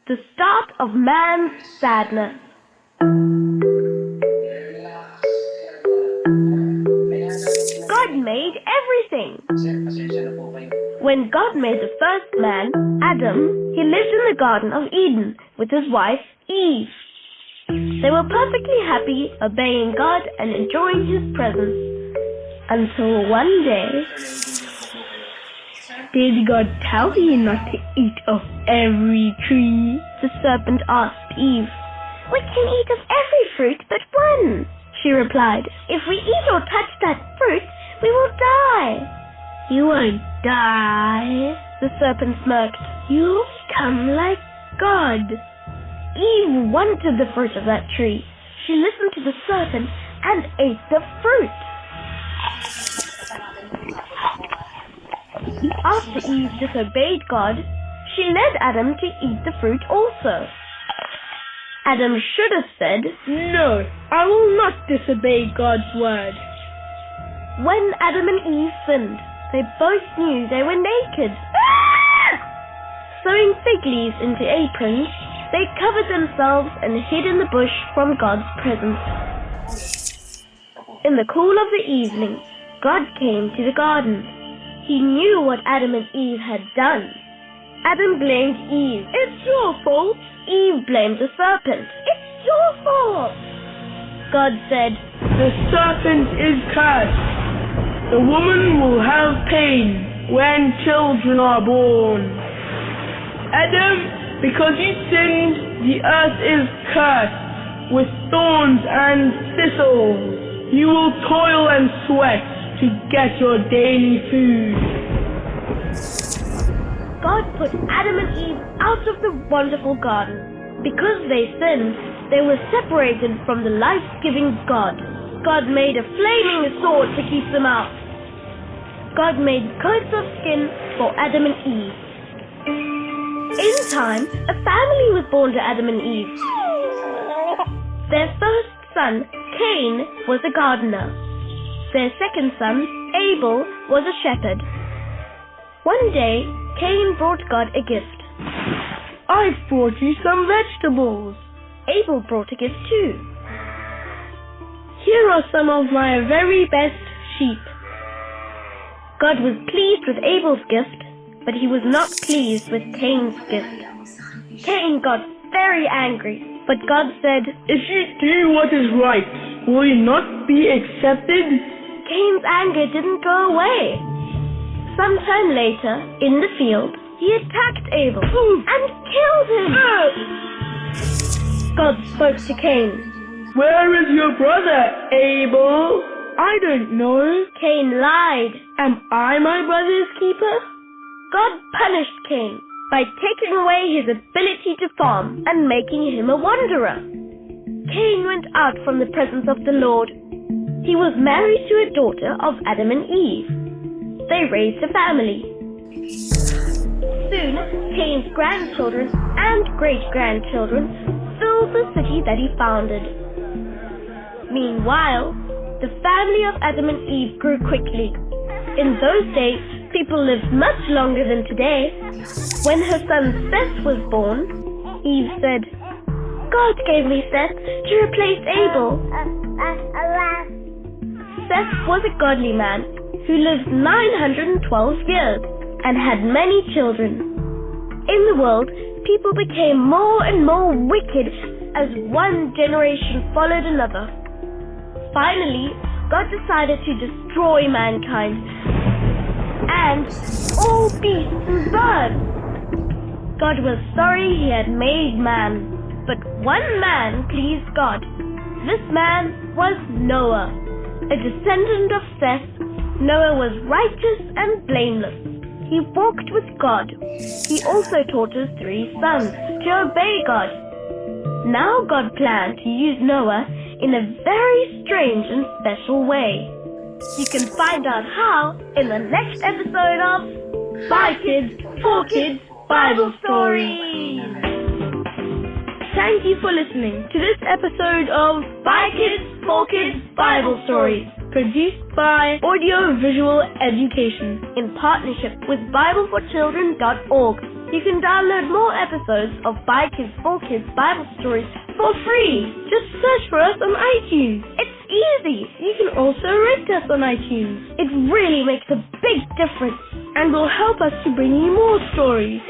The start of man's sadness. God made everything. When God made the first man, Adam, he lived in the Garden of Eden with his wife, Eve. They were perfectly happy, obeying God and enjoying his presence. Until one day... Did God tell you not to eat of every tree? The serpent asked Eve. We can eat of every fruit but one, she replied. If we eat or touch that fruit, we will die. You won't die, the serpent smirked. You'll become like God. Eve wanted the fruit of that tree. She listened to the serpent and ate the fruit. After Eve disobeyed God, she led Adam to eat the fruit also. Adam should have said, No, I will not disobey God's word. When Adam and Eve sinned, they both knew they were naked. Sewing fig leaves into aprons, they covered themselves and hid in the bush from God's presence. In the cool of the evening, God came to the garden. He knew what Adam and Eve had done. Adam blamed Eve. It's your fault. Eve blamed the serpent. It's your fault. God said, The serpent is cursed. The woman will have pain when children are born. Adam, because you sinned, the earth is cursed with thorns and thistles. You will toil and sweat to get your daily food. God put Adam and Eve out of the wonderful garden. Because they sinned, they were separated from the life-giving God. God made a flaming sword to keep them out. God made coats of skin for Adam and Eve. In time, a family was born to Adam and Eve. Their first son, Cain, was a gardener. Their second son, Abel, was a shepherd. One day, Cain brought God a gift. I've brought you some vegetables. Abel brought a gift too. Here are some of my very best sheep. God was pleased with Abel's gift, but he was not pleased with Cain's gift. Cain got very angry, but God said, If you do what is right, will you not be accepted? Cain's anger didn't go away. Sometime later, in the field, he attacked Abel and killed him. God spoke to Cain. Where is your brother, Abel? I don't know. Cain lied. Am I my brother's keeper? God punished Cain by taking away his ability to farm and making him a wanderer. Cain went out from the presence of the Lord. He was married to a daughter of Adam and Eve. They raised a family. Soon, Cain's grandchildren and great-grandchildren filled the city that he founded. Meanwhile, the family of Adam and Eve grew quickly. In those days, people lived much longer than today. When her son Seth was born, Eve said, God gave me Seth to replace Abel. Seth was a godly man who lived 912 years and had many children. In the world, people became more and more wicked as one generation followed another. Finally, God decided to destroy mankind and all beasts and birds. God was sorry he had made man, but one man pleased God. This man was Noah. A descendant of Seth, Noah was righteous and blameless. He walked with God. He also taught his 3 sons to obey God. Now God planned to use Noah in a very strange and special way. You can find out how in the next episode of 5 Kids, 4 Kids Bible Stories. Thank you for listening to this episode of 5 Kids, 4 Kids Bible Stories, produced by Audio Visual Education in partnership with BibleForChildren.org. You can download more episodes of By Kids for Kids Bible stories for free. Just search for us on iTunes. It's easy. You can also rate us on iTunes. It really makes a big difference and will help us to bring you more stories.